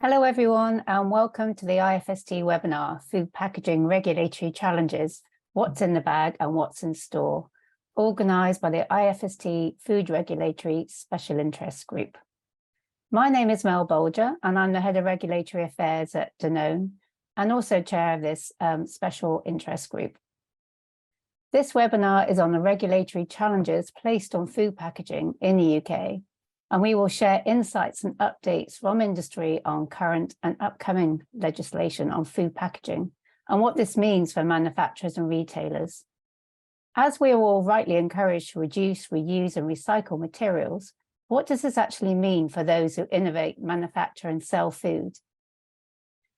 Hello everyone and welcome to the IFST webinar, Food Packaging Regulatory Challenges, What's in the Bag and What's in Store, organised by the IFST Food Regulatory Special Interest Group. My name is Mel Bolger and I'm the Head of Regulatory Affairs at Danone and also Chair of this Special Interest Group. This webinar is on the regulatory challenges placed on food packaging in the UK, and we will share insights and updates from industry on current and upcoming legislation on food packaging and what this means for manufacturers and retailers. As we are all rightly encouraged to reduce, reuse and recycle materials, what does this actually mean for those who innovate, manufacture and sell food?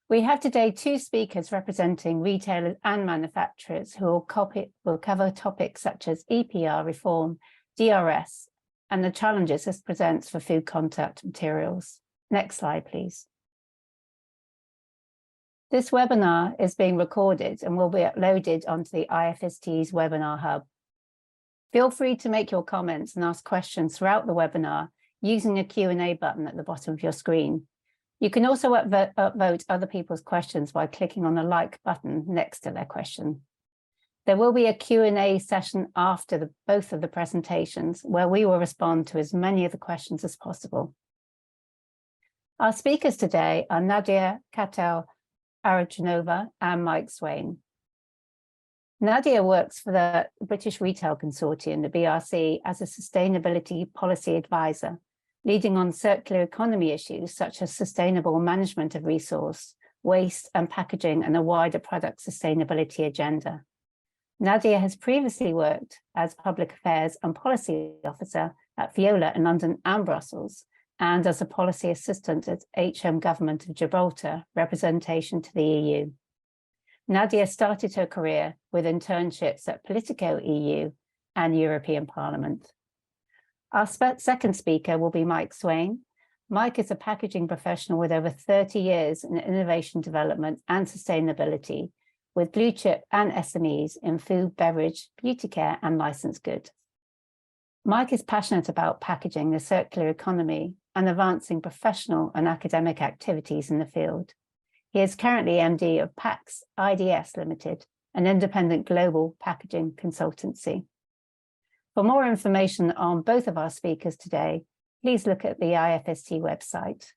We have today two speakers representing retailers and manufacturers who will cover topics such as EPR reform, DRS, and the challenges this presents for food contact materials. Next slide, please. This webinar is being recorded and will be uploaded onto the IFST's webinar hub. Feel free to make your comments and ask questions throughout the webinar using the Q&A button at the bottom of your screen. You can also upvote other people's questions by clicking on the like button next to their question. There will be a Q&A session after both of the presentations where we will respond to as many of the questions as possible. Our speakers today are Nadiya, Catel-Arutyunova and Mike Swain. Nadiya works for the British Retail Consortium, the BRC, as a sustainability policy advisor, leading on circular economy issues such as sustainable management of resource, waste and packaging and a wider product sustainability agenda. Nadiya has previously worked as Public Affairs and Policy Officer at Veolia in London and Brussels, and as a Policy Assistant at HM Government of Gibraltar, representation to the EU. Nadiya started her career with internships at Politico EU and European Parliament. Our second speaker will be Mike Swain. Mike is a packaging professional with over 30 years in innovation development and sustainability, with blue chip and SMEs in food, beverage, beauty care and licensed goods. Mike is passionate about packaging, the circular economy and advancing professional and academic activities in the field. He is currently MD of PAX IDS Limited, an independent global packaging consultancy. For more information on both of our speakers today, please look at the IFST website.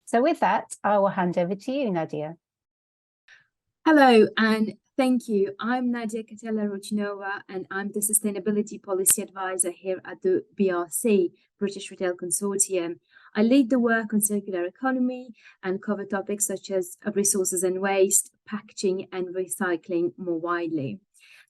So with that, I will hand over to you, Nadiya. Hello and thank you. I'm Nadiya Catel-Arutyunova and I'm the Sustainability Policy Advisor here at the BRC, British Retail Consortium. I lead the work on circular economy and cover topics such as resources and waste, packaging and recycling more widely.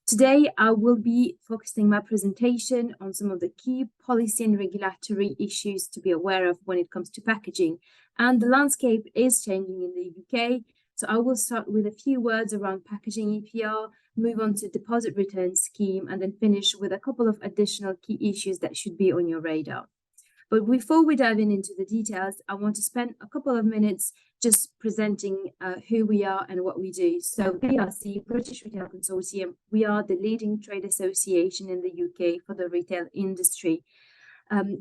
Today, I will be focusing my presentation on some of the key policy and regulatory issues to be aware of when it comes to packaging. And the landscape is changing in the UK. So I will start with a few words around packaging EPR, move on to deposit return scheme, and then finish with a couple of additional key issues that should be on your radar. But before we dive into the details, I want to spend a couple of minutes just presenting who we are and what we do. So BRC, British Retail Consortium, we are the leading trade association in the UK for the retail industry.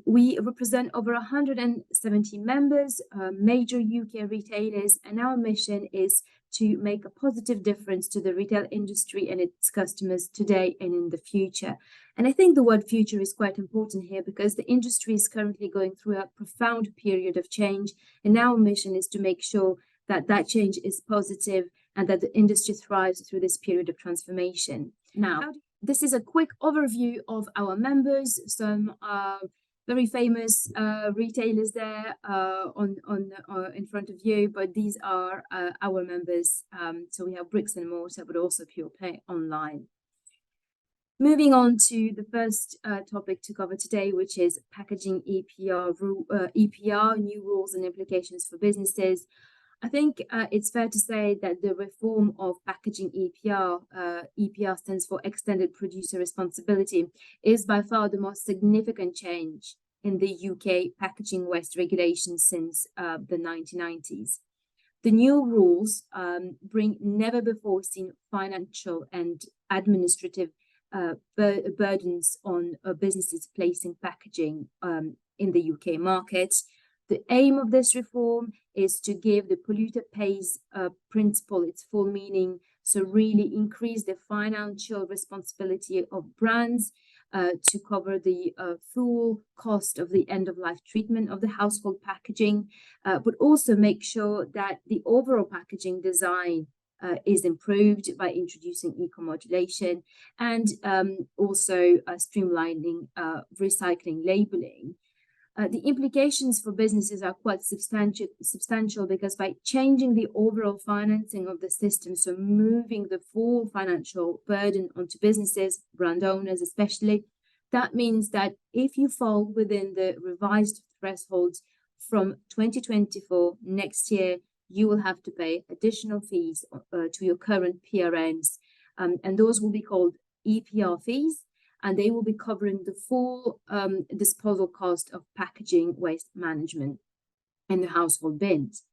We represent over 170 members, major UK retailers, and our mission is to make a positive difference to the retail industry and its customers today and in the future. And I think the word future is quite important here because the industry is currently going through a profound period of change, and our mission is to make sure that that change is positive and that the industry thrives through this period of transformation. Now, this is a quick overview of our members, some very famous retailers there in front of you, but these are our members. So we have bricks and mortar, but also pure play online. Moving on to the first topic to cover today, which is packaging EPR, new rules and implications for businesses. I think it's fair to say that the reform of packaging EPR, EPR stands for Extended Producer Responsibility, is by far the most significant change in the UK packaging waste regulation since the 1990s. The new rules bring never before seen financial and administrative burdens on businesses placing packaging in the UK market. The aim of this reform is to give the polluter pays principle its full meaning, so really increase the financial responsibility of brands to cover the full cost of the end-of-life treatment of the household packaging, but also make sure that the overall packaging design is improved by introducing eco-modulation and also streamlining recycling labeling. The implications for businesses are quite substantial because by changing the overall financing of the system, so moving the full financial burden onto businesses, brand owners especially, that means that if you fall within the revised thresholds from 2024 next year, you will have to pay additional fees to your current PRNs, and those will be called EPR fees, and they will be covering the full disposal cost of packaging waste management in the household bins.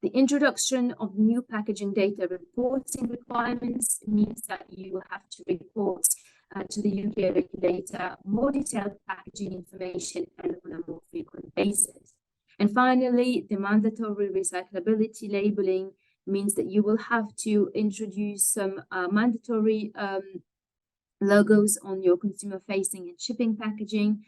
The introduction of new packaging data reporting requirements means that you will have to report to the UK regulator more detailed packaging information and on a more frequent basis. And finally, the mandatory recyclability labeling means that you will have to introduce some mandatory logos on your consumer-facing and shipping packaging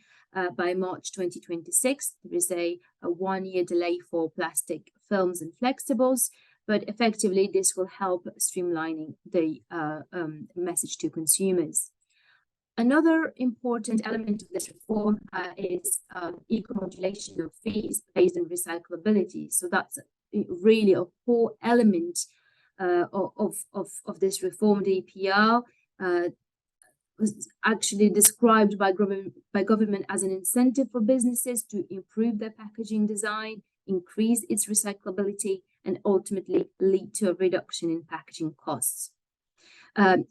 by March 2026. There is a 1-year delay for plastic films and flexibles, but effectively this will help streamlining the message to consumers. Another important element of this reform is eco-modulation of fees based on recyclability. So that's really a core element of this reform. The EPR was actually described by government as an incentive for businesses to improve their packaging design, increase its recyclability, and ultimately lead to a reduction in packaging costs.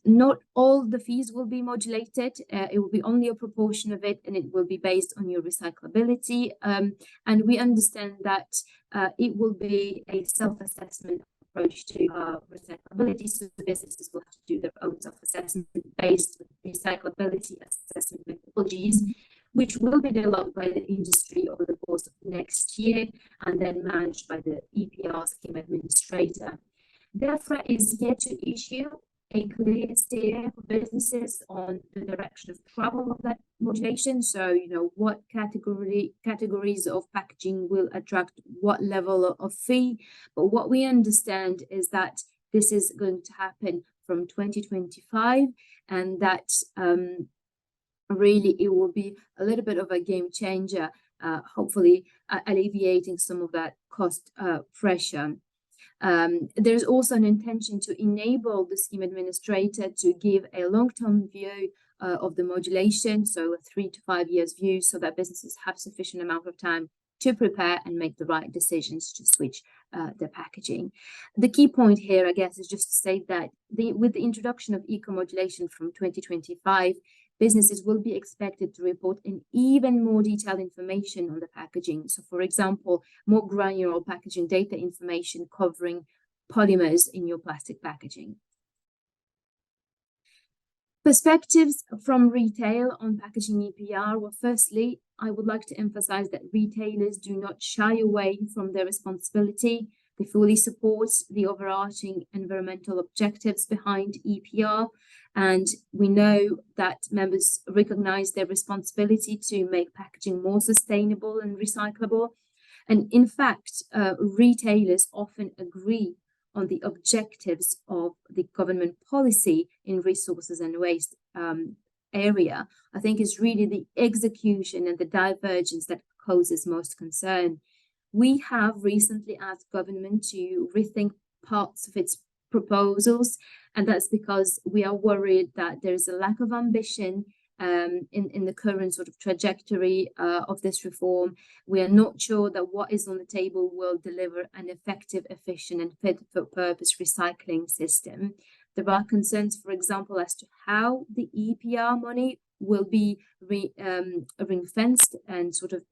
Not all the fees will be modulated. It will be only a proportion of it, and it will be based on your recyclability. And we understand that it will be a self-assessment approach to recyclability, so the businesses will have to do their own self-assessment based on recyclability assessment methodologies, which will be developed by the industry over the course of next year and then managed by the EPR scheme administrator. DEFRA is yet to issue a clear steer for businesses on the direction of travel of that modulation. So, what categories of packaging will attract what level of fee. But what we understand is that this is going to happen from 2025, and that really it will be a little bit of a game changer, hopefully alleviating some of that cost pressure. There's also an intention to enable the scheme administrator to give a long-term view of the modulation, so a 3 to 5 years view, so that businesses have sufficient amount of time to prepare and make the right decisions to switch their packaging. The key point here, I guess, is just to say that with the introduction of eco-modulation from 2025, businesses will be expected to report an even more detailed information on the packaging. So, for example, more granular packaging data information covering polymers in your plastic packaging. Perspectives from retail on packaging EPR. Well, firstly, I would like to emphasize that retailers do not shy away from their responsibility. They fully support the overarching environmental objectives behind EPR. And we know that members recognize their responsibility to make packaging more sustainable and recyclable. And in fact, retailers often agree on the objectives of the government policy in resources and waste area. I think it's really the execution and the divergence that causes most concern. We have recently asked government to rethink parts of its proposals, and that's because we are worried that there is a lack of ambition in the current sort of trajectory of this reform. We are not sure that what is on the table will deliver an effective, efficient, and fit-for-purpose recycling system. There are concerns, for example, as to how the EPR money will be ring-fenced and sort of,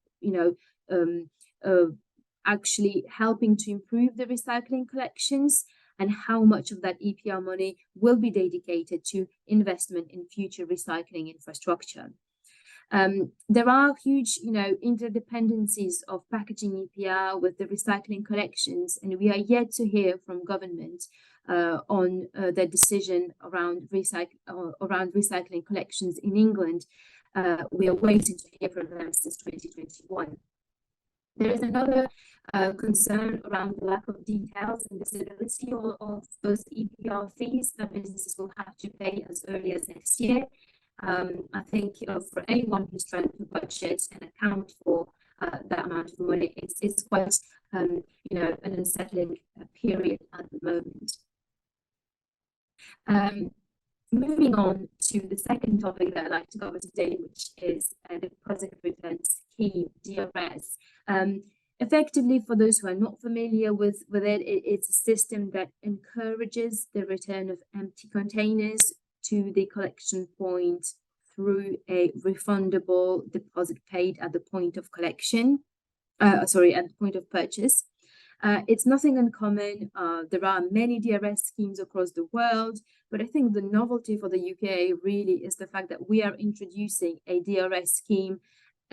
actually helping to improve the recycling collections, and how much of that EPR money will be dedicated to investment in future recycling infrastructure. There are huge, interdependencies of packaging EPR with the recycling collections, and we are yet to hear from government on their decision around recycling collections in England. We are waiting to hear from them since 2021. There is another concern around the lack of details and visibility of those EPR fees that businesses will have to pay as early as next year. I think for anyone who's trying to budget and account for that amount of money, it's quite an unsettling period at the moment. Moving on to the second topic that I'd like to cover today, which is the Deposit Return Scheme, DRS. Effectively, for those who are not familiar with it, it's a system that encourages the return of empty containers to the collection point through a refundable deposit paid at the point of collection, at the point of purchase. It's nothing uncommon. There are many DRS schemes across the world, but I think the novelty for the UK really is the fact that we are introducing a DRS scheme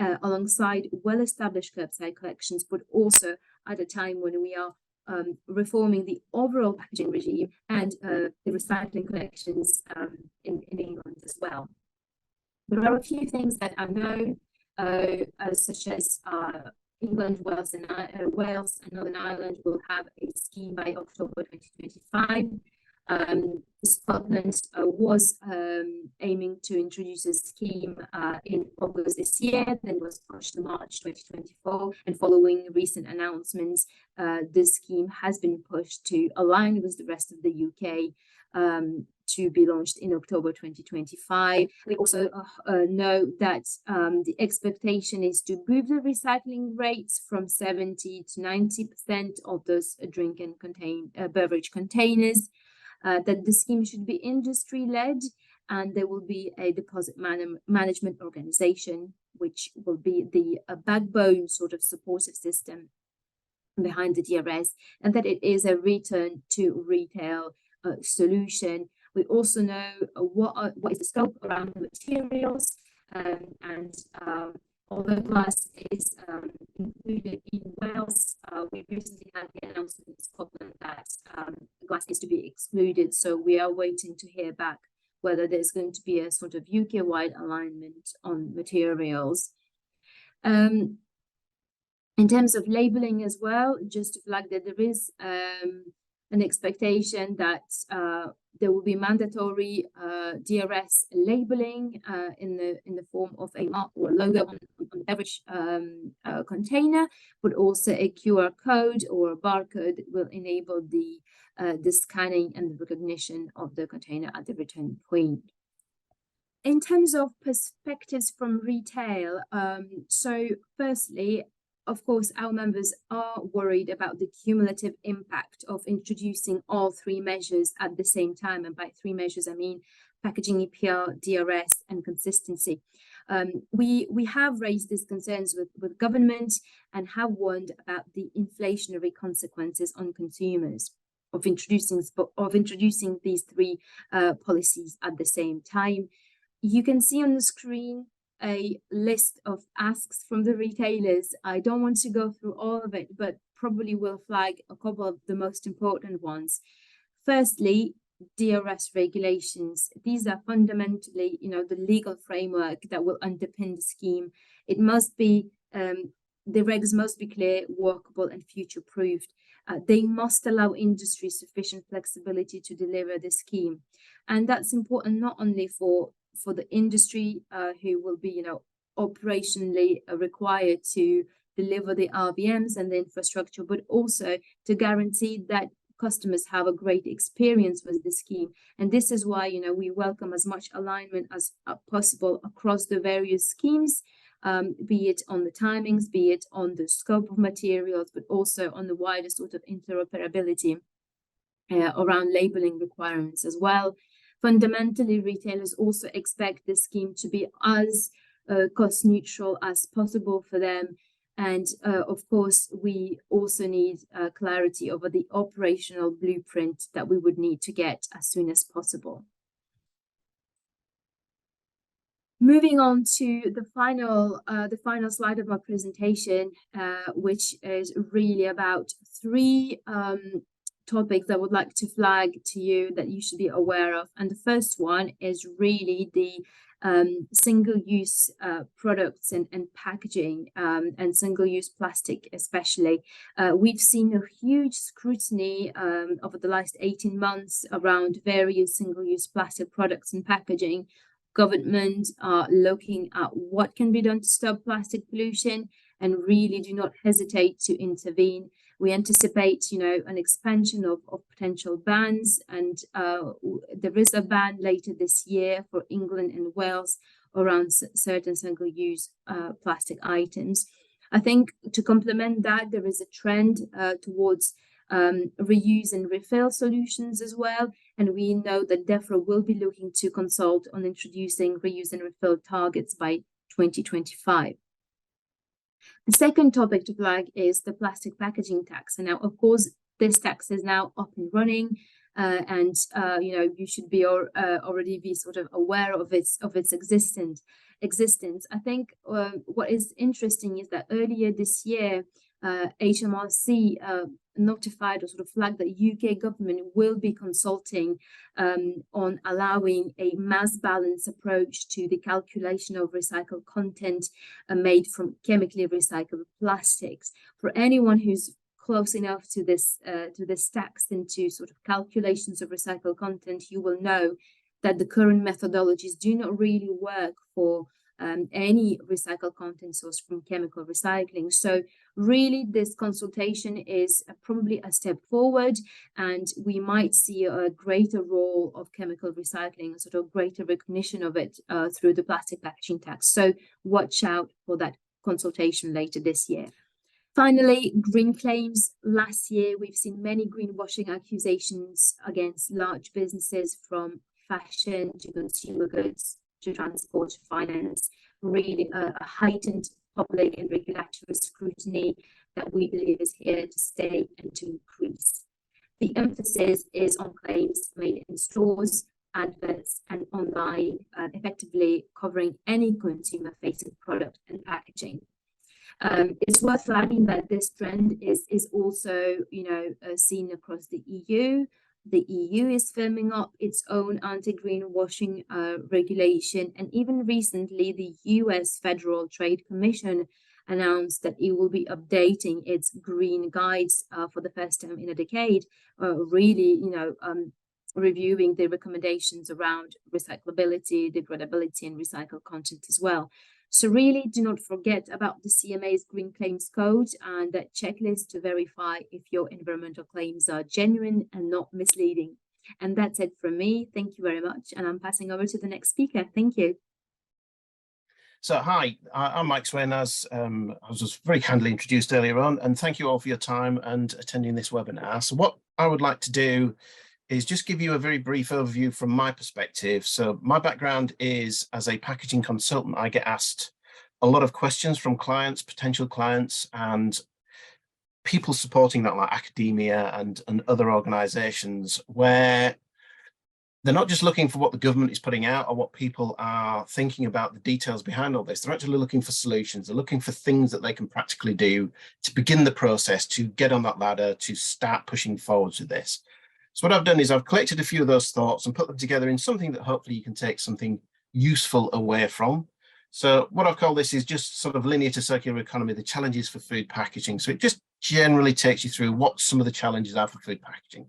alongside well-established curbside collections, but also at a time when we are reforming the overall packaging regime and the recycling collections in England as well. There are a few things that I know, such as England, Wales, and Northern Ireland will have a scheme by October 2025. Scotland was aiming to introduce a scheme in August this year, then was pushed to March 2024. And following recent announcements, this scheme has been pushed to align with the rest of the UK to be launched in October 2025. We also know that the expectation is to move the recycling rates from 70 to 90% of those drink and beverage containers. That the scheme should be industry-led, and there will be a deposit management organization, which will be the backbone sort of supportive system behind the DRS, and that it is a return to retail solution. We also know what is the scope around the materials, and although glass is included in Wales, we recently had the announcement in Scotland that glass is to be excluded. So we are waiting to hear back whether there's going to be a sort of UK-wide alignment on materials. In terms of labeling as well, just to flag that there is an expectation that there will be mandatory DRS labeling in the form of a mark or a logo on the beverage container, but also a QR code or a barcode will enable the scanning and the recognition of the container at the return point. In terms of perspectives from retail, so firstly, of course, our members are worried about the cumulative impact of introducing all three measures at the same time. And by three measures, I mean packaging EPR, DRS, and consistency. We have raised these concerns with government and have warned about the inflationary consequences on consumers of introducing these three policies at the same time. You can see on the screen a list of asks from the retailers. I don't want to go through all of it, but probably will flag a couple of the most important ones. Firstly, DRS regulations. These are fundamentally, the legal framework that will underpin the scheme. It must be, the regs must be clear, workable, and future-proofed. They must allow industry sufficient flexibility to deliver the scheme. And that's important not only for the industry who will be, operationally required to deliver the RVMs and the infrastructure, but also to guarantee that customers have a great experience with the scheme. And this is why, we welcome as much alignment as possible across the various schemes, be it on the timings, be it on the scope of materials, but also on the wider sort of interoperability around labeling requirements as well. Fundamentally, retailers also expect the scheme to be as cost neutral as possible for them. And of course, we also need clarity over the operational blueprint that we would need to get as soon as possible. Moving on to the final slide of my presentation, which is really about three topics I would like to flag to you that you should be aware of. And the first one is really the single-use products and packaging, and single-use plastic especially. We've seen a huge scrutiny over the last 18 months around various single-use plastic products and packaging. Government are looking at what can be done to stop plastic pollution and really do not hesitate to intervene. We anticipate, an expansion of potential bans, and there is a ban later this year for England and Wales around certain single-use plastic items. I think to complement that, there is a trend towards reuse and refill solutions as well. And we know that DEFRA will be looking to consult on introducing reuse and refill targets by 2025. The second topic to flag is the plastic packaging tax. And now, of course, this tax is now up and running, and you should be already be sort of aware of its existence. I think what is interesting is that earlier this year, HMRC notified or sort of flagged that UK government will be consulting on allowing a mass balance approach to the calculation of recycled content made from chemically recycled plastics. For anyone who's close enough to this tax and to sort of calculations of recycled content, you will know that the current methodologies do not really work for any recycled content sourced from chemical recycling. So really, this consultation is probably a step forward, and we might see a greater role of chemical recycling, a sort of greater recognition of it through the plastic packaging tax. So watch out for that consultation later this year. Finally, green claims. Last year, we've seen many greenwashing accusations against large businesses, from fashion to consumer goods to transport to finance. Really a heightened public and regulatory scrutiny that we believe is here to stay and to increase. The emphasis is on claims made in stores, adverts, and online, effectively covering any consumer-facing product and packaging. It's worth flagging that this trend is also, seen across the EU. The EU is firming up its own anti-greenwashing regulation, and even recently, the US Federal Trade Commission announced that it will be updating its green guides for the first time in a decade, really, reviewing the recommendations around recyclability, degradability, and recycled content as well. So really, do not forget about the CMA's Green Claims Code and that checklist to verify if your environmental claims are genuine and not misleading. And that's it from me. Thank you very much. And I'm passing over to the next speaker. Thank you. So hi, I'm Mike Swain, as I was just very kindly introduced earlier on, and thank you all for your time and attending this webinar. So what I would like to do is just give you a very brief overview from my perspective. So my background is as a packaging consultant. I get asked a lot of questions from clients, potential clients, and people supporting that, like academia and other organizations, where they're not just looking for what the government is putting out or what people are thinking about the details behind all this. They're actually looking for solutions. They're looking for things that they can practically do to begin the process, to get on that ladder, to start pushing forwards with this. So what I've done is I've collected a few of those thoughts and put them together in something that hopefully you can take something useful away from. So what I've called this is just sort of linear to circular economy, the challenges for food packaging. So it just generally takes you through what some of the challenges are for food packaging.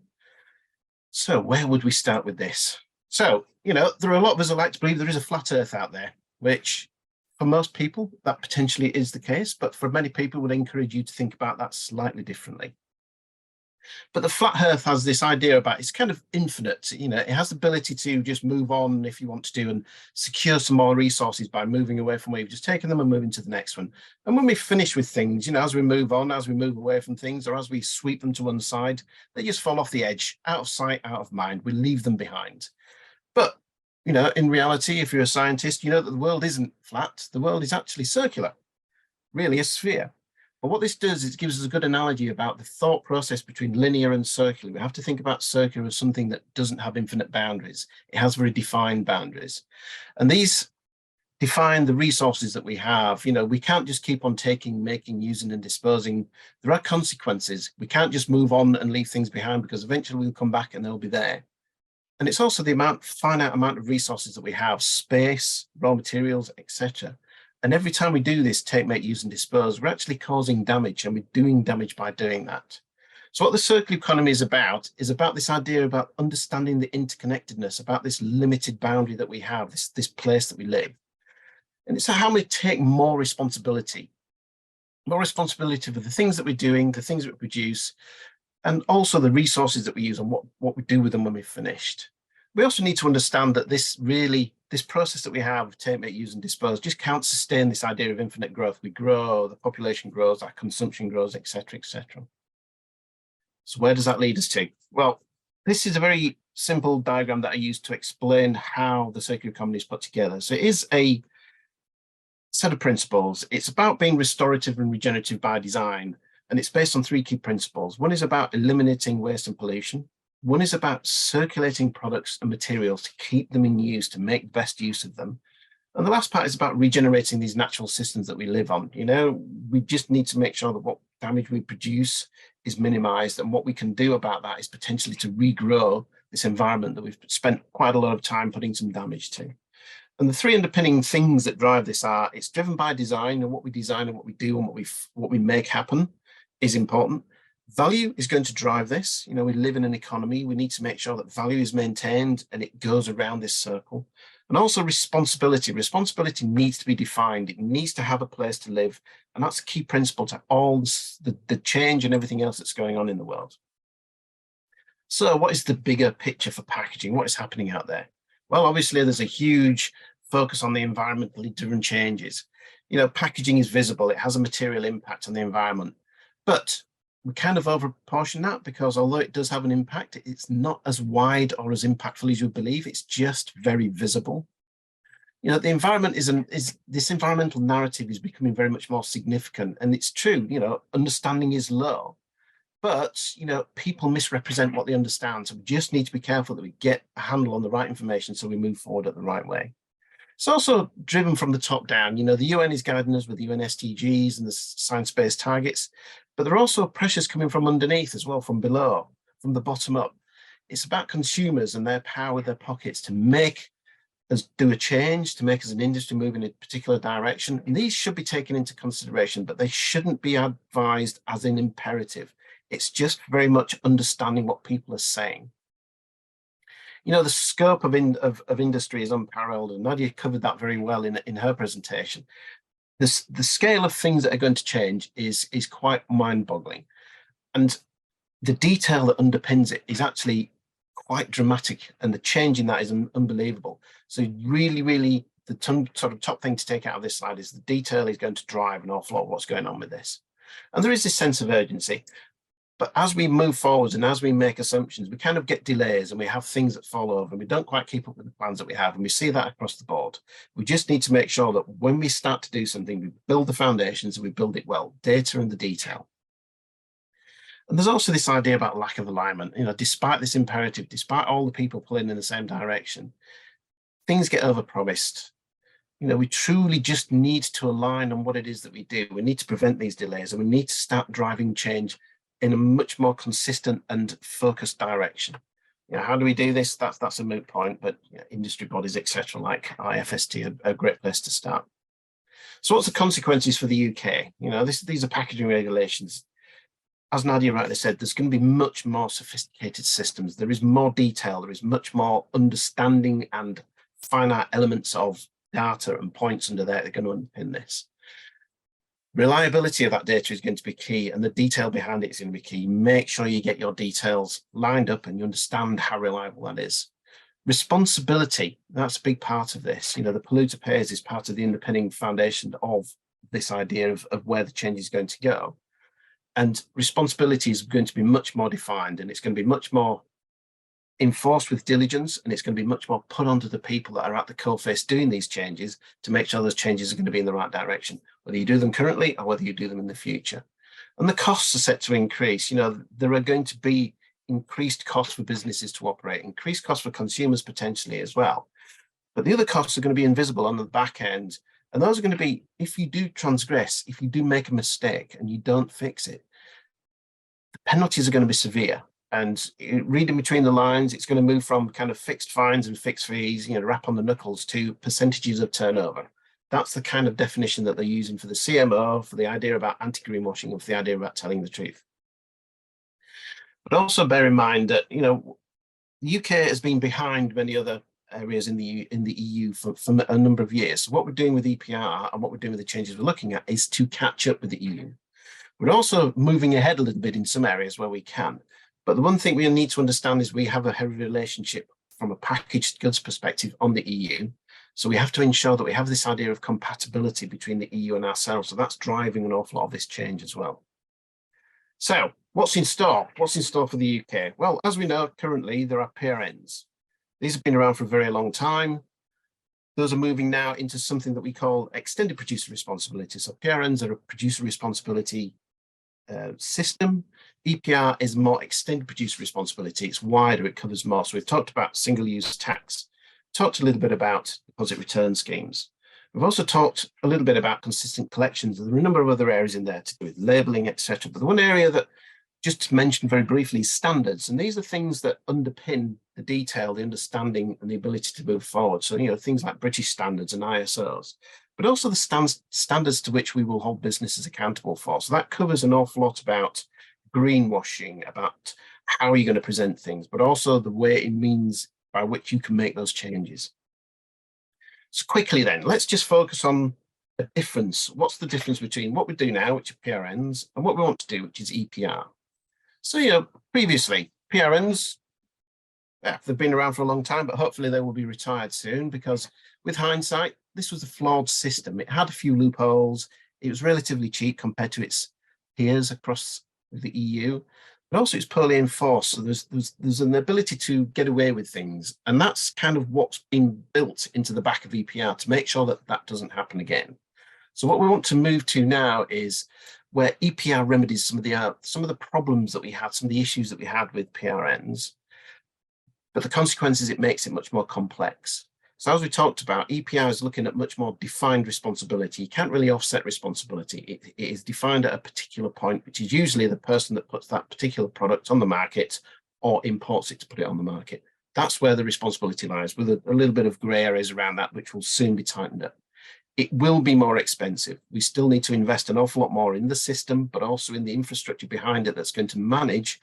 So where would we start with this? So, there are a lot of us that like to believe there is a flat earth out there, which for most people, that potentially is the case, but for many people would encourage you to think about that slightly differently. But the flat earth has this idea about it's kind of infinite. It has the ability to just move on if you want to and secure some more resources by moving away from where you've just taken them and moving to the next one. And when we finish with things, as we move on, as we move away from things, or as we sweep them to one side, they just fall off the edge, out of sight, out of mind. We leave them behind. But, in reality, if you're a scientist, you know that the world isn't flat. The world is actually circular, really a sphere. But what this does is it gives us a good analogy about the thought process between linear and circular. We have to think about circular as something that doesn't have infinite boundaries. It has very defined boundaries. And these define the resources that we have. We can't just keep on taking, making, using and disposing. There are consequences. We can't just move on and leave things behind, because eventually we'll come back and they'll be there. And it's also the finite amount of resources that we have: space, raw materials, etc. And every time we do this take, make, use and dispose, we're actually causing damage, and we're doing damage by doing that. So what the circular economy is about this idea about understanding the interconnectedness, about this limited boundary that we have, this place that we live. And it's how we take more responsibility for the things that we're doing, the things that we produce, and also the resources that we use and what we do with them when we've finished. We also need to understand that this process that we have, take, make, use and dispose, just can't sustain this idea of infinite growth. We grow, the population grows, our consumption grows, etc., etc. So where does that lead us to? Well, this is a very simple diagram that I use to explain how the circular economy is put together. So it is a set of principles. It's about being restorative and regenerative by design, and it's based on three key principles. One is about eliminating waste and pollution. One is about circulating products and materials to keep them in use, to make best use of them. And the last part is about regenerating these natural systems that we live on. We just need to make sure that what damage we produce is minimized, and what we can do about that is potentially to regrow this environment that we've spent quite a lot of time putting some damage to. And the three underpinning things that drive this are: it's driven by design, and what we design and what we do and what we make happen is important. Value is going to drive this. We live in an economy. We need to make sure that value is maintained and it goes around this circle. And also responsibility. Responsibility needs to be defined. It needs to have a place to live. And that's a key principle to all the change and everything else that's going on in the world. So what is the bigger picture for packaging? What is happening out there? Well, obviously, there's a huge focus on the environmentally driven changes. Packaging is visible. It has a material impact on the environment. But we kind of overproportion that, because although it does have an impact, it's not as wide or as impactful as you believe. It's just very visible. The environment this environmental narrative is becoming very much more significant. And it's true, understanding is low. But, people misrepresent what they understand. So we just need to be careful that we get a handle on the right information so we move forward at the right way. It's also driven from the top down. The UN is guiding us with the UN SDGs and the science-based targets, but there are also pressures coming from underneath as well, from below, from the bottom up. It's about consumers and their power with their pockets to make us do a change, to make us an industry move in a particular direction. And these should be taken into consideration, but they shouldn't be advised as an imperative. It's just very much understanding what people are saying. The scope of industry is unparalleled, and Nadiya covered that very well in her presentation. The scale of things that are going to change is quite mind-boggling, and the detail that underpins it is actually quite dramatic, and the change in that is unbelievable. So really, the sort of top thing to take out of this slide is the detail is going to drive an awful lot of what's going on with this. And there is this sense of urgency. But as we move forward and as we make assumptions, we kind of get delays and we have things that fall over and we don't quite keep up with the plans that we have. And we see that across the board. We just need to make sure that when we start to do something, we build the foundations and we build it well, data and the detail. And there's also this idea about lack of alignment. Despite this imperative, despite all the people pulling in the same direction, things get overpromised. We truly just need to align on what it is that we do. We need to prevent these delays, and we need to start driving change in a much more consistent and focused direction. How do we do this? That's a moot point, but industry bodies, etc., like IFST, are a great place to start. So what's the consequences for the UK? These are packaging regulations. As Nadiya rightly said, there's going to be much more sophisticated systems. There is more detail. There is much more understanding and finite elements of data and points under there that are going to underpin this. Reliability of that data is going to be key, and the detail behind it is going to be key. Make sure you get your details lined up and you understand how reliable that is. Responsibility, that's a big part of this. The polluter pays is part of the underpinning foundation of this idea of where the change is going to go. And responsibility is going to be much more defined, and it's going to be much more enforced with diligence, and it's going to be much more put onto the people that are at the coalface doing these changes to make sure those changes are going to be in the right direction, whether you do them currently or whether you do them in the future. And the costs are set to increase. There are going to be increased costs for businesses to operate, increased costs for consumers potentially as well. but the other costs are going to be invisible on the back end. And those are going to be, if you do transgress, if you do make a mistake and you don't fix it, the penalties are going to be severe. And reading between the lines, it's going to move from kind of fixed fines and fixed fees, rap on the knuckles, to percentages of turnover. That's the kind of definition that they're using for the CMO, for the idea about anti-greenwashing, and for the idea about telling the truth. But also bear in mind that, the UK has been behind many other areas in the EU for a number of years. So what we're doing with EPR and what we're doing with the changes we're looking at is to catch up with the EU. We're also moving ahead a little bit in some areas where we can. But the one thing we need to understand is we have a heavy relationship from a packaged goods perspective on the EU. So we have to ensure that we have this idea of compatibility between the EU and ourselves. So that's driving an awful lot of this change as well. So what's in store? What's in store for the UK? Well, as we know, currently there are PRNs. These have been around for a very long time. Those are moving now into something that we call extended producer responsibility. So PRNs are a producer responsibility system. EPR is more extended producer responsibility. It's wider, it covers more. So we've talked about single-use tax, talked a little bit about deposit return schemes. We've also talked a little bit about consistent collections. There are a number of other areas in there to do with labeling, etc. But the one area that, just to mention very briefly, is standards. And these are things that underpin the detail, the understanding, and the ability to move forward. So, things like British standards and ISOs, but also the standards to which we will hold businesses accountable for. So that covers an awful lot about greenwashing, about how are you going to present things, but also the way it means by which you can make those changes. So quickly then, let's just focus on the difference. What's the difference between what we do now, which are PRNs, and what we want to do, which is EPR? So, previously, PRNs, they've been around for a long time, but hopefully they will be retired soon, because with hindsight, this was a flawed system. It had a few loopholes. It was relatively cheap compared to its peers across the EU, but also it's poorly enforced. So there's an ability to get away with things. And that's kind of what's been built into the back of EPR to make sure that that doesn't happen again. So what we want to move to now is where EPR remedies some of the problems that we had, some of the issues that we had with PRNs, but the consequences, it makes it much more complex. So as we talked about, EPR is looking at much more defined responsibility. You can't really offset responsibility. It is defined at a particular point, which is usually the person that puts that particular product on the market or imports it to put it on the market. That's where the responsibility lies, with a little bit of grey areas around that, which will soon be tightened up. It will be more expensive. We still need to invest an awful lot more in the system, but also in the infrastructure behind it that's going to manage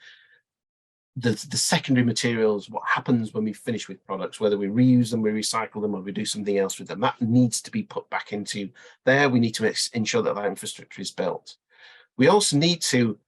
the secondary materials, what happens when we finish with products, whether we reuse them, we recycle them, or we do something else with them. That needs to be put back into there. We need to ensure that that infrastructure is built. We also need to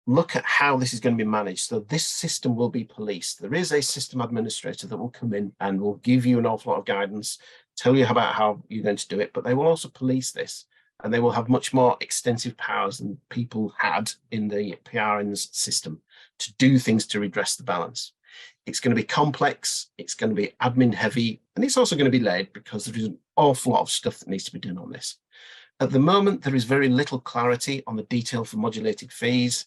look at how this is going to be managed. So this system will be policed. There is a system administrator that will come in and will give you an awful lot of guidance, tell you about how you're going to do it, but they will also police this, and they will have much more extensive powers than people had in the PRN's system to do things to redress the balance. It's going to be complex, it's going to be admin heavy, and it's also going to be late because there is an awful lot of stuff that needs to be done on this. At the moment, there is very little clarity on the detail for modulated fees,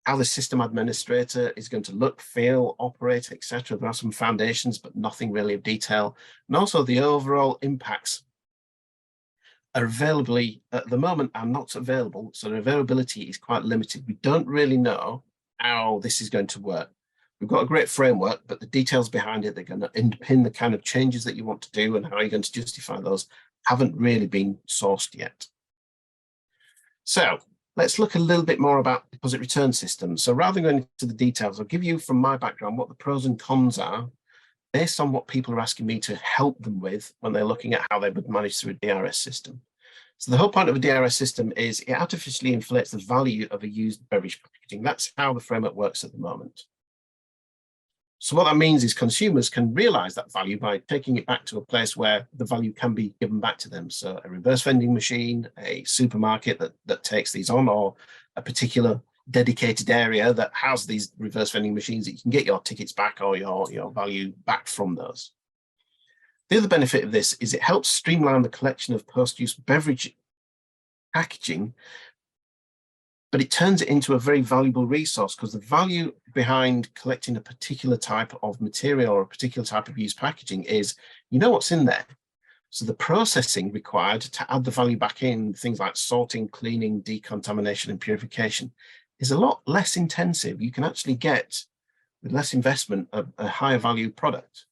how the system administrator is going to look, feel, operate, etc. There are some foundations, but nothing really of detail. And also the overall impacts are available at the moment are not available. So the availability is quite limited. We don't really know how this is going to work. We've got a great framework, but the details behind it, they're going to underpin the kind of changes that you want to do and how you're going to justify those, haven't really been sourced yet. So let's look a little bit more about deposit return systems. So rather than going into the details, I'll give you from my background what the pros and cons are based on what people are asking me to help them with when they're looking at how they would manage through a DRS system. So the whole point of a DRS system is it artificially inflates the value of a used beverage packaging. That's how the framework works at the moment. So what that means is consumers can realize that value by taking it back to a place where the value can be given back to them. So a reverse vending machine, a supermarket that takes these on, or a particular dedicated area that has these reverse vending machines that you can get your tickets back or your value back from those. The other benefit of this is it helps streamline the collection of post-use beverage packaging but it turns it into a very valuable resource, because the value behind collecting a particular type of material or a particular type of used packaging is, you know what's in there. So the processing required to add the value back in, things like sorting, cleaning, decontamination, and purification, is a lot less intensive. You can actually get, with less investment, a higher value product.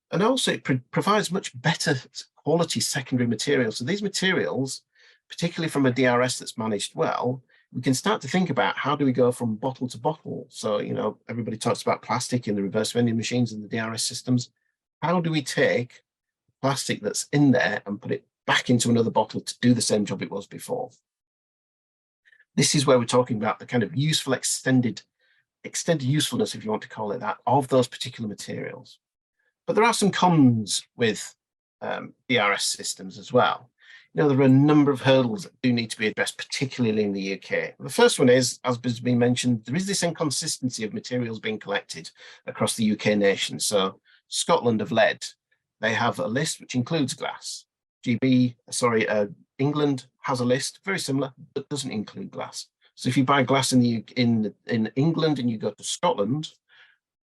And also it provides much better quality secondary materials. So these materials, particularly from a DRS that's managed well, we can start to think about, how do we go from bottle to bottle? So, you know, everybody talks about plastic in the reverse vending machines and the DRS systems. How do we take plastic that's in there and put it back into another bottle to do the same job it was before? This is where we're talking about the kind of useful extended usefulness, if you want to call it that, of those particular materials. But there are some cons with DRS systems as well. You know, there are a number of hurdles that do need to be addressed, particularly in the UK. The first one is, as has been mentioned, there is this inconsistency of materials being collected across the UK nation. So Scotland have led. They have a list which includes glass. England has a list very similar, but doesn't include glass. So if you buy glass in England and you go to Scotland,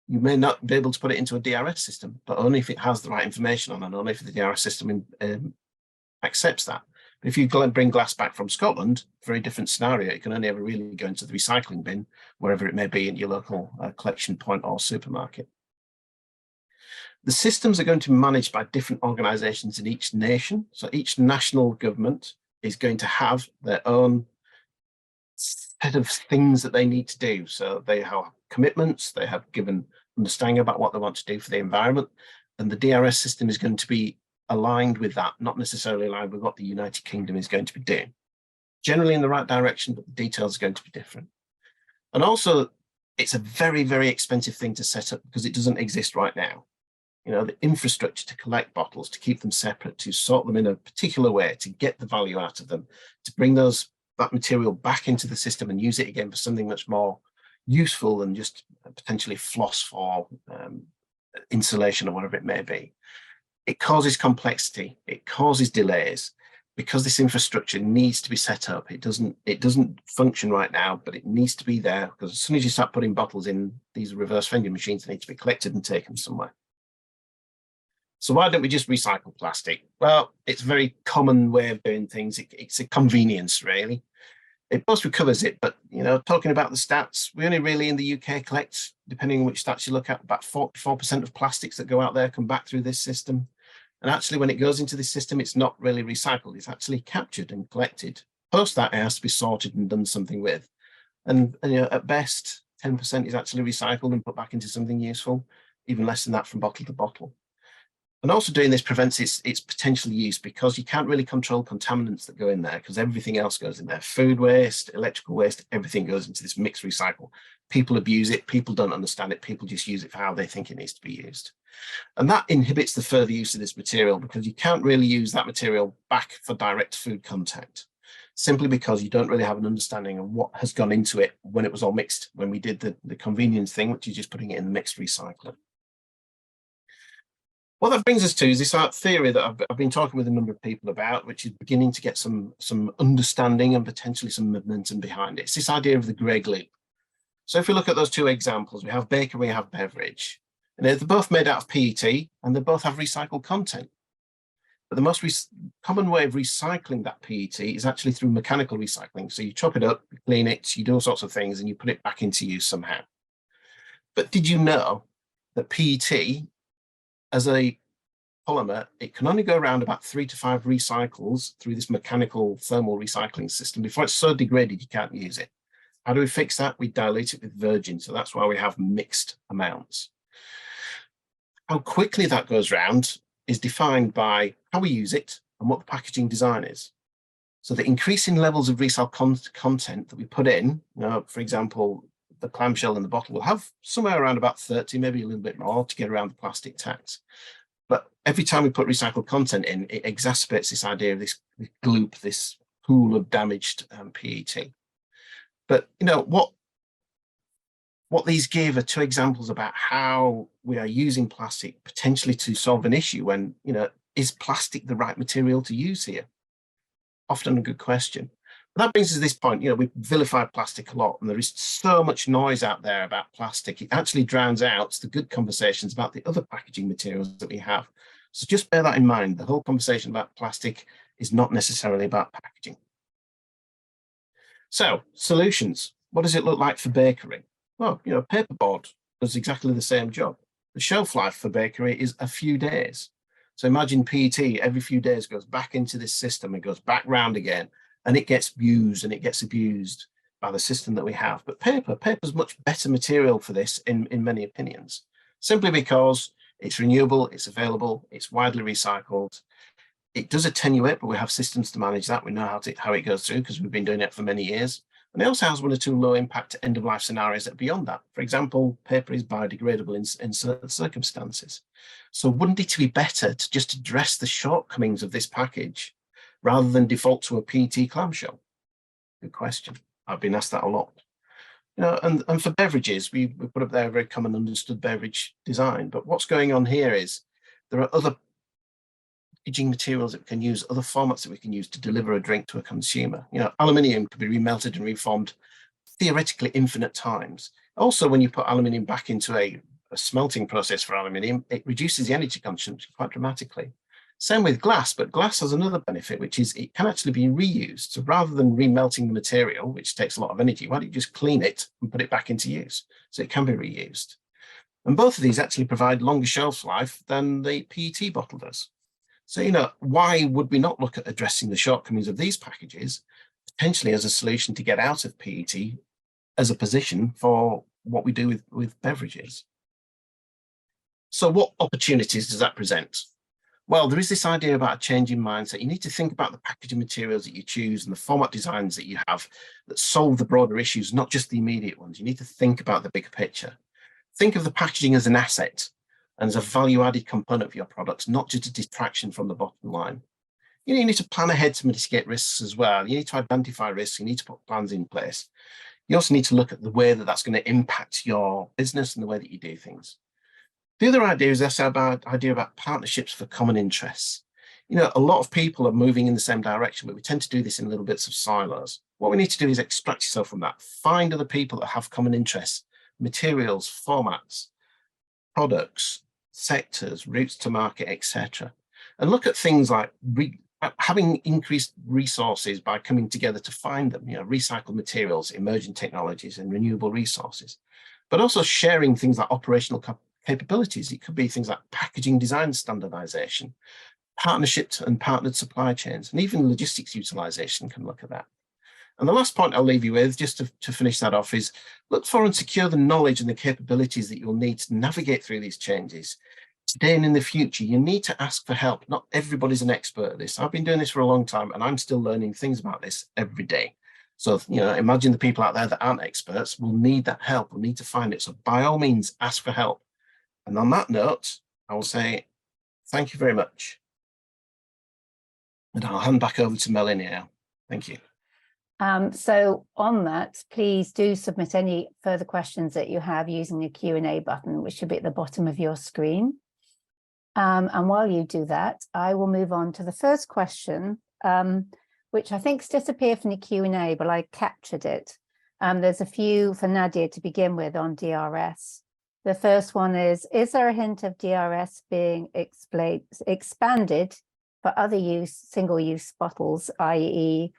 you may not be able to put it into a DRS system, but only if it has the right information on, and only if the DRS system accepts that. But if you bring glass back from Scotland, very different scenario. It can only ever really go into the recycling bin, wherever it may be in your local collection point or supermarket. The systems are going to be managed by different organisations in each nation. So each national government is going to have their own set of things that they need to do. So they have commitments, they have given understanding about what they want to do for the environment, and the DRS system is going to be aligned with that, not necessarily aligned with what the United Kingdom is going to be doing. Generally in the right direction, but the details are going to be different. And also, it's a very, very expensive thing to set up because it doesn't exist right now. You know, the infrastructure to collect bottles, to keep them separate, to sort them in a particular way, to get the value out of them, to bring that material back into the system and use it again for something much more useful than just potentially floss for insulation or whatever it may be. It causes complexity, it causes delays, because this infrastructure needs to be set up. It doesn't function right now, but it needs to be there, because as soon as you start putting bottles in these reverse vending machines, they need to be collected and taken somewhere. So why don't we just recycle plastic? Well, it's a very common way of doing things. It's a convenience, really. It mostly covers it, but, you know, talking about the stats, we only really in the UK collect, depending on which stats you look at, about 44% of plastics that go out there come back through this system. And actually, when it goes into this system, it's not really recycled. It's actually captured and collected. Post that, it has to be sorted and done something with. And you know, at best, 10% is actually recycled and put back into something useful, even less than that from bottle to bottle. And also doing this prevents its potential use, because you can't really control contaminants that go in there, because everything else goes in there. Food waste, electrical waste, everything goes into this mixed recycle. People abuse it, people don't understand it, people just use it for how they think it needs to be used. And that inhibits the further use of this material, because you can't really use that material back for direct food contact, simply because you don't really have an understanding of what has gone into it when it was all mixed, when we did the convenience thing, which is just putting it in the mixed recycler. What that brings us to is this art theory that I've been talking with a number of people about, which is beginning to get some understanding and potentially some momentum behind it. It's this idea of the Greg loop. So if we look at those two examples, we have bakery, we have beverage, and they're both made out of PET, and they both have recycled content. But the most common way of recycling that PET is actually through mechanical recycling. So you chop it up, you clean it, you do all sorts of things, and you put it back into use somehow. But did you know that PET, as a polymer, it can only go around about 3 to 5 recycles through this mechanical thermal recycling system before it's so degraded you can't use it. How do we fix that? We dilute it with virgin. So that's why we have mixed amounts. How quickly that goes round is defined by how we use it and what the packaging design is. So the increasing levels of recycled content that we put in, you know, for example, the clamshell and the bottle will have somewhere around about 30, maybe a little bit more to get around the plastic tax. But every time we put recycled content in, it exacerbates this idea of this gloop, this pool of damaged PET. But, you know, what these give are two examples about how we are using plastic potentially to solve an issue when, you know, is plastic the right material to use here? Often a good question. That brings us to this point, we vilify plastic a lot, and there is so much noise out there about plastic. It actually drowns out the good conversations about the other packaging materials that we have. So just bear that in mind. The whole conversation about plastic is not necessarily about packaging. So, solutions. What does it look like for bakery? Well, paperboard does exactly the same job. The shelf life for bakery is a few days. So imagine PET every few days goes back into this system, it goes back round again, and it gets used and it gets abused by the system that we have. But paper's much better material for this in many opinions, simply because it's renewable, it's available, it's widely recycled. It does attenuate, but we have systems to manage that. We know how it goes through because we've been doing it for many years. And it also has one or two low impact end of life scenarios that are beyond that. For example, paper is biodegradable in certain circumstances. So wouldn't it be better to just address the shortcomings of this package rather than default to a PET clamshell? Good question. I've been asked that a lot. And for beverages, we put up there a very common understood beverage design. But what's going on here is there are other packaging materials that we can use, other formats that we can use to deliver a drink to a consumer. Aluminium could be remelted and reformed theoretically infinite times. Also, when you put aluminium back into a smelting process for aluminium, it reduces the energy consumption quite dramatically. Same with glass, but glass has another benefit, which is it can actually be reused. So rather than remelting the material, which takes a lot of energy, why don't you just clean it and put it back into use? So it can be reused. And both of these actually provide longer shelf life than the PET bottle does. So, why would we not look at addressing the shortcomings of these packages, potentially as a solution to get out of PET as a position for what we do with beverages? So what opportunities does that present? Well, there is this idea about a change in mindset. You need to think about the packaging materials that you choose and the format designs that you have that solve the broader issues, not just the immediate ones. You need to think about the bigger picture. Think of the packaging as an asset and as a value-added component of your products, not just a distraction from the bottom line. You need to plan ahead to mitigate risks as well. You need to identify risks. You need to put plans in place. You also need to look at the way that that's going to impact your business and the way that you do things. The other idea is this idea about partnerships for common interests. A lot of people are moving in the same direction, but we tend to do this in little bits of silos. What we need to do is extract yourself from that. Find other people that have common interests, materials, formats, products, sectors, routes to market, etc. And look at things like having increased resources by coming together to find them, recycled materials, emerging technologies, and renewable resources, but also sharing things like operational capabilities. It could be things like packaging design standardization, partnerships and partnered supply chains, and even logistics utilization can look at that. And the last point I'll leave you with, just to finish that off, is look for and secure the knowledge and the capabilities that you'll need to navigate through these changes. Today and in the future, you need to ask for help. Not everybody's an expert at this. I've been doing this for a long time, and I'm still learning things about this every day. So, imagine the people out there that aren't experts will need that help, will need to find it. So by all means, ask for help. And on that note, I will say thank you very much. And I'll hand back over to Melanie now. Thank you. So on that, please do submit any further questions that you have using the Q&A button, which should be at the bottom of your screen. And while you do that, I will move on to the first question, which I think's disappeared from the Q&A, but I captured it. There's a few for Nadiya to begin with on DRS. The first one is there a hint of DRS being expanded for other use, single-use bottles, i.e.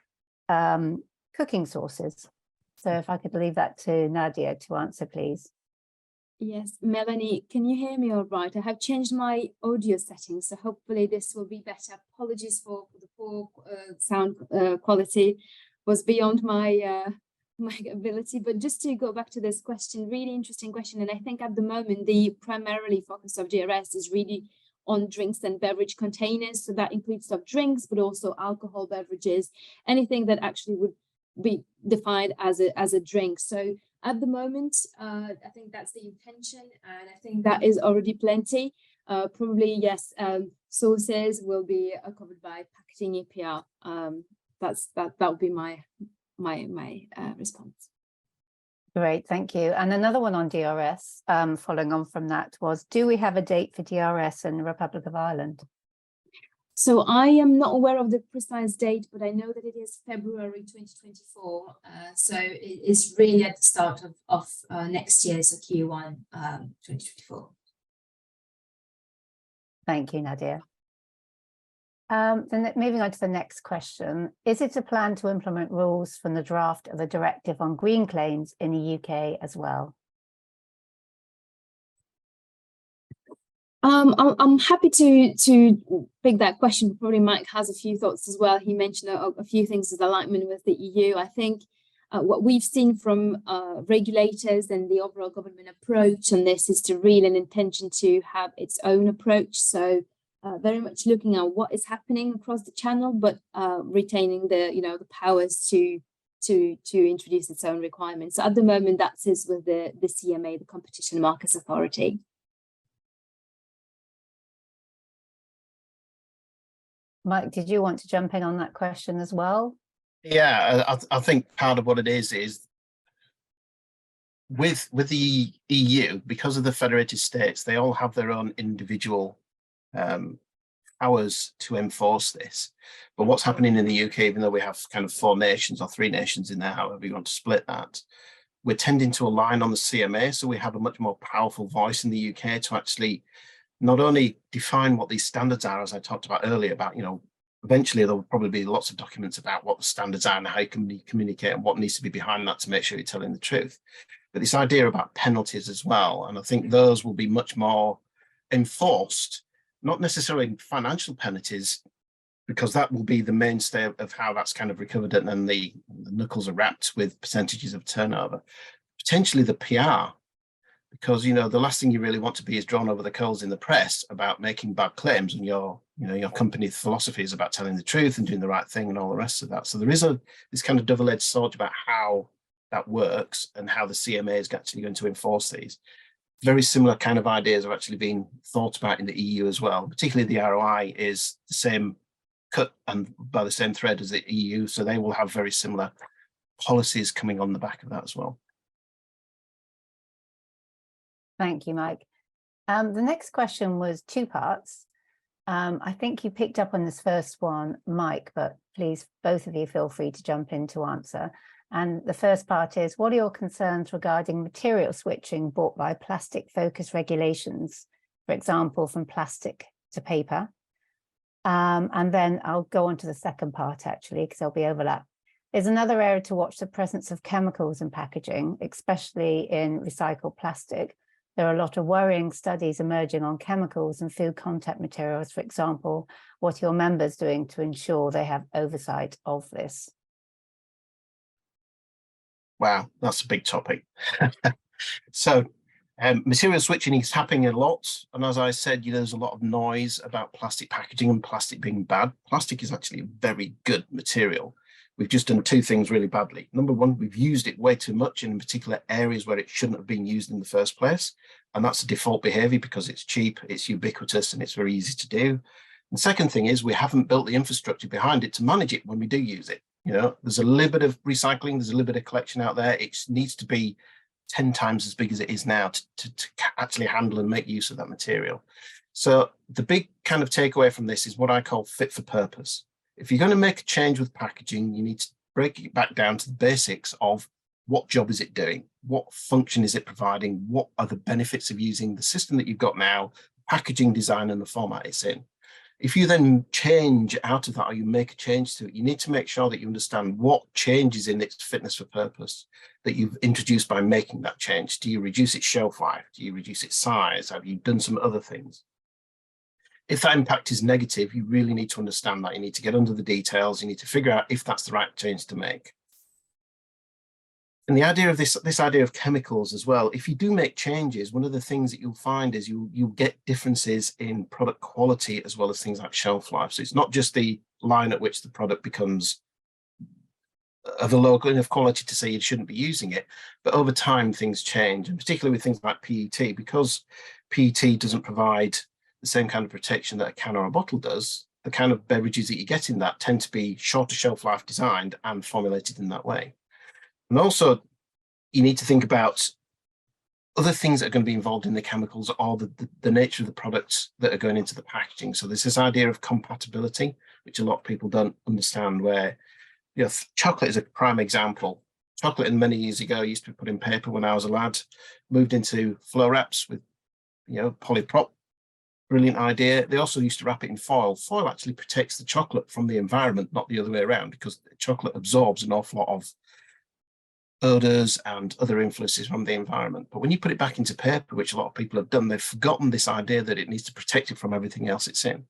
cooking sauces? So if I could leave that to Nadiya to answer, please. Yes, Melanie, can you hear me all right? I have changed my audio settings, so hopefully this will be better. Apologies for the poor sound quality, was beyond my my ability. But just to go back to this question, really interesting question. And I think at the moment, the primarily focus of DRS is really on drinks and beverage containers. So that includes soft drinks, but also alcohol beverages, anything that actually would be defined as a drink. So at the moment, I think that's the intention, and I think that is already plenty. Probably, yes, sauces will be covered by packaging EPR. That would be my response. Great, thank you. And another one on DRS, following on from that, was, do we have a date for DRS in the Republic of Ireland? So I am not aware of the precise date, but I know that it is February 2024. So it is really at the start of next year, so Q1 2024. Thank you, Nadiya. Then moving on to the next question. Is it a plan to implement rules from the draft of a directive on green claims in the UK as well? I'm happy to pick that question. Probably Mike has a few thoughts as well. He mentioned a few things as alignment with the EU. I think what we've seen from regulators and the overall government approach on this is to really an intention to have its own approach. So very much looking at what is happening across the channel, but retaining the the powers to introduce its own requirements. So at the moment, that is with the CMA, the Competition Markets Authority. Mike, did you want to jump in on that question as well? Yeah, I think part of what it is with the EU, because of the federated states, they all have their own individual powers to enforce this. But what's happening in the UK, even though we have kind of 4 nations or 3 nations in there, however you want to split that, we're tending to align on the CMA. So we have a much more powerful voice in the UK to actually not only define what these standards are, as I talked about earlier, about, eventually there will probably be lots of documents about what the standards are and how you can communicate and what needs to be behind that to make sure you're telling the truth. But this idea about penalties as well, and I think those will be much more enforced, not necessarily financial penalties, because that will be the mainstay of how that's kind of recovered, and then the knuckles are wrapped with percentages of turnover. Potentially the PR, because the last thing you really want to be is drawn over the coals in the press about making bad claims, and your company's philosophy is about telling the truth and doing the right thing and all the rest of that. So there is this kind of double-edged sword about how that works and how the CMA is actually going to enforce these. Very similar kind of ideas are actually being thought about in the EU as well. Particularly the ROI is the same cut and by the same thread as the EU, so they will have very similar policies coming on the back of that as well. Thank you, Mike. The next question was 2 parts. I think you picked up on this first one, Mike, but please, both of you feel free to jump in to answer. And the first part is, what are your concerns regarding material switching brought by plastic focus regulations, for example, from plastic to paper? And then I'll go on to the second part, actually, because there'll be overlap. There's another area to watch, the presence of chemicals in packaging, especially in recycled plastic. There are a lot of worrying studies emerging on chemicals and food contact materials. For example, what are your members doing to ensure they have oversight of this? Wow, that's a big topic. So material switching is happening a lot. And as I said, there's a lot of noise about plastic packaging and plastic being bad. Plastic is actually a very good material. We've just done 2 things really badly. Number one, we've used it way too much in particular areas where it shouldn't have been used in the first place. And that's a default behavior because it's cheap, it's ubiquitous, and it's very easy to do. And second thing is we haven't built the infrastructure behind it to manage it when we do use it. There's a little bit of recycling, there's a little bit of collection out there. It needs to be 10 times as big as it is now to actually handle and make use of that material. So the big kind of takeaway from this is what I call fit for purpose. If you're going to make a change with packaging, you need to break it back down to the basics of what job is it doing? What function is it providing? What are the benefits of using the system that you've got now, packaging design and the format it's in? If you then change out of that or you make a change to it, you need to make sure that you understand what changes in its fitness for purpose that you've introduced by making that change. Do you reduce its shelf life? Do you reduce its size? Have you done some other things? If that impact is negative, you really need to understand that. You need to get under the details. You need to figure out if that's the right change to make. And the idea of this idea of chemicals as well, if you do make changes, one of the things that you'll find is you'll get differences in product quality as well as things like shelf life. So it's not just the line at which the product becomes of a low enough quality to say you shouldn't be using it, but over time things change, and particularly with things like PET, because PET doesn't provide the same kind of protection that a can or a bottle does. The kind of beverages that you get in that tend to be shorter shelf life designed and formulated in that way. And also, you need to think about other things that are going to be involved in the chemicals are the nature of the products that are going into the packaging. So there's this idea of compatibility, which a lot of people don't understand, where, you know, chocolate is a prime example. Chocolate many years ago used to be put in paper when I was a lad, moved into flow wraps with, you know, polyprop. Brilliant idea. They also used to wrap it in foil. Foil actually protects the chocolate from the environment, not the other way around, because chocolate absorbs an awful lot of odors and other influences from the environment. But when you put it back into paper, which a lot of people have done, they've forgotten this idea that it needs to protect it from everything else it's in.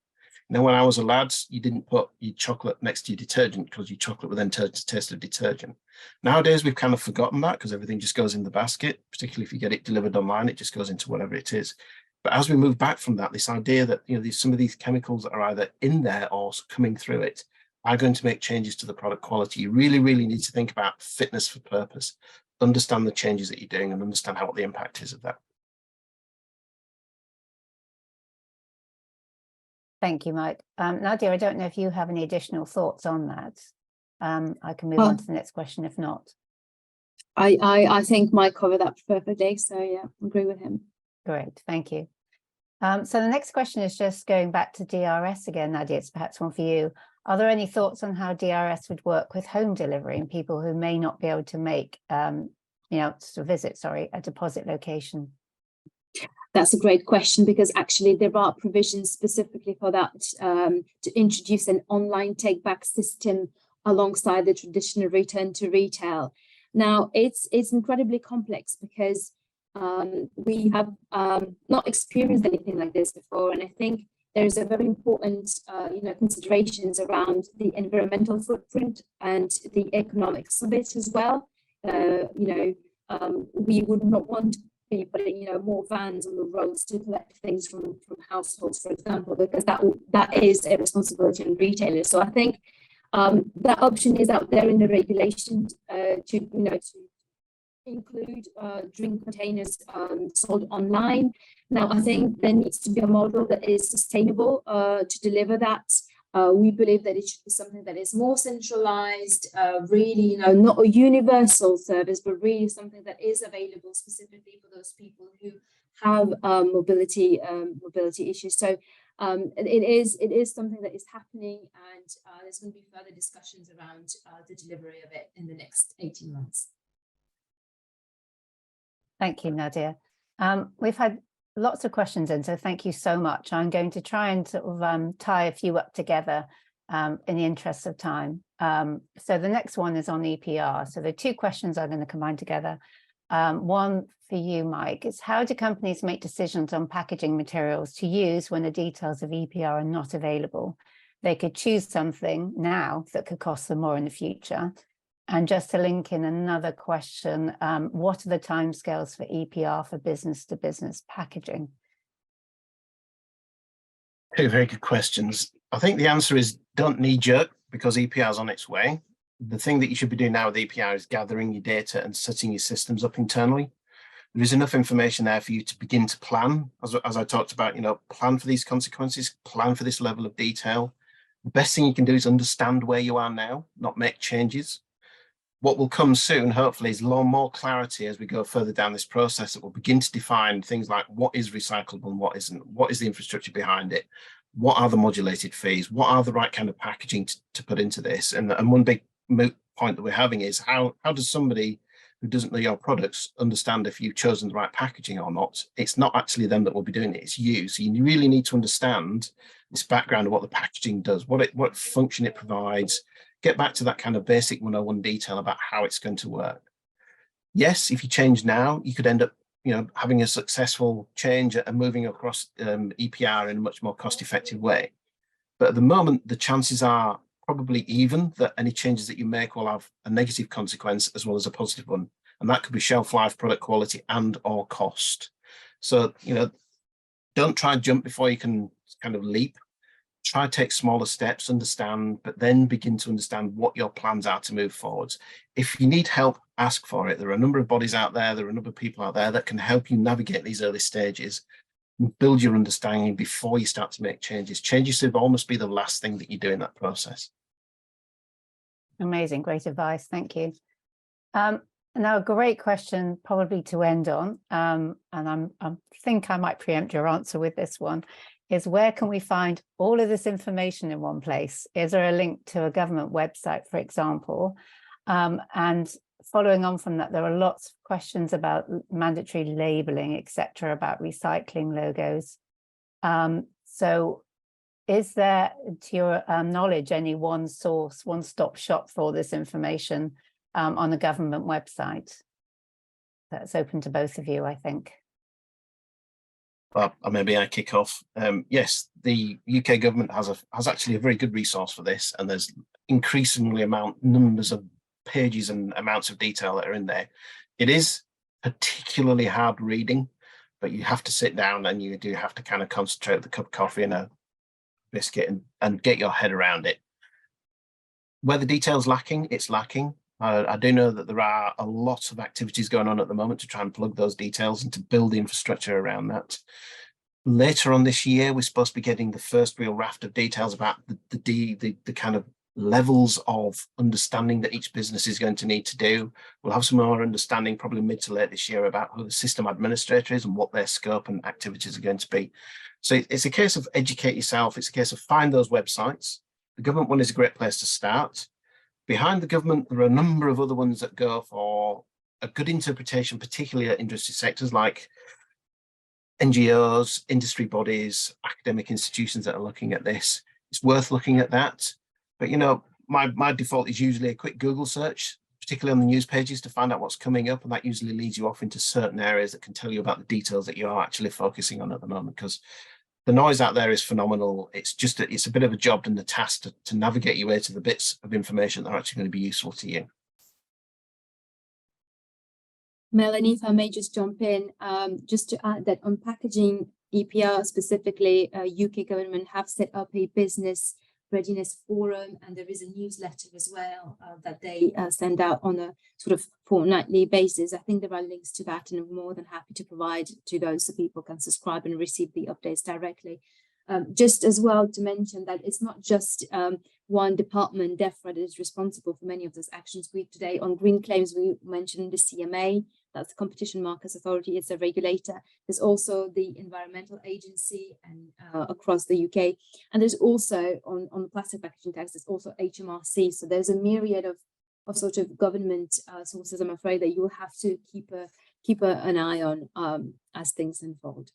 Now, when I was a lad, you didn't put your chocolate next to your detergent because your chocolate would then turn to taste of detergent. Nowadays, we've kind of forgotten that because everything just goes in the basket, particularly if you get it delivered online, it just goes into whatever it is. But as we move back from that, this idea that, you know, some of these chemicals that are either in there or coming through it are going to make changes to the product quality. You really, really need to think about fitness for purpose, understand the changes that you're doing and understand what the impact is of that. Thank you, Mike. Nadiya, I don't know if you have any additional thoughts on that. I can move on to the next question if not. I think Mike covered that perfectly. So yeah, I agree with him. Great, thank you. So the next question is just going back to DRS again, Nadiya, it's perhaps one for you. Are there any thoughts on how DRS would work with home delivery and people who may not be able to make, visit a deposit location? That's a great question, because actually there are provisions specifically for that, to introduce an online take back system alongside the traditional return to retail. Now it's incredibly complex because we have not experienced anything like this before, and I think there's a very important considerations around the environmental footprint and the economics of it as well. We would not want to be putting more vans on the roads to collect things from households, for example, because that is a responsibility on retailers. So I think that option is out there in the regulation to include drink containers sold online. Now, I think there needs to be a model that is sustainable to deliver that. We believe that it should be something that is more centralized, really, not a universal service, but really something that is available specifically for those people who have mobility issues. So it is something that is happening, and there's going to be further discussions around the delivery of it in the next 18 months. Thank you, Nadiya. We've had lots of questions in, so thank you so much. I'm going to try and sort of tie a few up together in the interest of time. So the next one is on EPR. So the two questions I'm going to combine together. One for you, Mike, is how do companies make decisions on packaging materials to use when the details of EPR are not available? They could choose something now that could cost them more in the future. And just to link in another question, what are the timescales for EPR for business-to-business packaging? Two very good questions. I think the answer is don't knee-jerk, because EPR is on its way. The thing that you should be doing now with EPR is gathering your data and setting your systems up internally. There is enough information there for you to begin to plan. As I talked about, plan for these consequences, plan for this level of detail. The best thing you can do is understand where you are now, not make changes. What will come soon, hopefully, is a lot more clarity as we go further down this process that will begin to define things like what is recyclable and what isn't, what is the infrastructure behind it, what are the modulated fees, what are the right kind of packaging to put into this. And one big moot point that we're having is how does somebody who doesn't know your products understand if you've chosen the right packaging or not? It's not actually them that will be doing it, it's you. So you really need to understand this background of what the packaging does, what function it provides. Get back to that kind of basic 101 detail about how it's going to work. Yes, if you change now, you could end up, having a successful change and moving across EPR in a much more cost-effective way. But at the moment, the chances are probably even that any changes that you make will have a negative consequence as well as a positive one. And that could be shelf life, product quality, and or cost. So, don't try and jump before you can kind of leap. Try to take smaller steps, understand, but then begin to understand what your plans are to move forwards. If you need help, ask for it. There are a number of bodies out there, there are a number of people out there that can help you navigate these early stages and build your understanding before you start to make changes. Changes should almost be the last thing that you do in that process. Amazing, great advice, thank you. Now, a great question probably to end on, and I think I might preempt your answer with this one, is where can we find all of this information in one place? Is there a link to a government website, for example? And following on from that, there are lots of questions about mandatory labeling, etc., about recycling logos. So is there, to your knowledge, any one source, one-stop shop for all this information on a government website? That's open to both of you, I think. Well, maybe I kick off. Yes, the UK government has actually a very good resource for this, and there's increasingly numbers of pages and amounts of detail that are in there. It is particularly hard reading, but you have to sit down and you do have to kind of concentrate with a cup of coffee and a biscuit and get your head around it. Where the detail's lacking, it's lacking. I do know that there are a lot of activities going on at the moment to try and plug those details and to build the infrastructure around that. Later on this year, we're supposed to be getting the first real raft of details about the kind of levels of understanding that each business is going to need to do. We'll have some more understanding probably mid to late this year about who the system administrator is and what their scope and activities are going to be. So it's a case of educate yourself. It's a case of find those websites. The government one is a great place to start. Behind the government, there are a number of other ones that go for a good interpretation, particularly at industry sectors like NGOs, industry bodies, academic institutions that are looking at this. It's worth looking at that. But, you know, my default is usually a quick Google search, particularly on the news pages, to find out what's coming up. And that usually leads you off into certain areas that can tell you about the details that you are actually focusing on at the moment, because the noise out there is phenomenal. It's just it's a bit of a job and a task to navigate your way to the bits of information that are actually going to be useful to you. Melanie, if I may just jump in, just to add that on packaging, EPR specifically, UK government have set up a business readiness forum, and there is a newsletter as well that they send out on a sort of fortnightly basis. I think there are links to that, and I'm more than happy to provide to those so people can subscribe and receive the updates directly. Just as well to mention that it's not just one department, DEFRA, that is responsible for many of those actions. Today on green claims, we mentioned the CMA, that's the Competition Markets Authority, it's a regulator. There's also the Environmental Agency and across the UK. And there's also on the plastic packaging tax, there's also HMRC. So there's a myriad of sort of government sources, I'm afraid, that you'll have to keep an eye on as things unfold.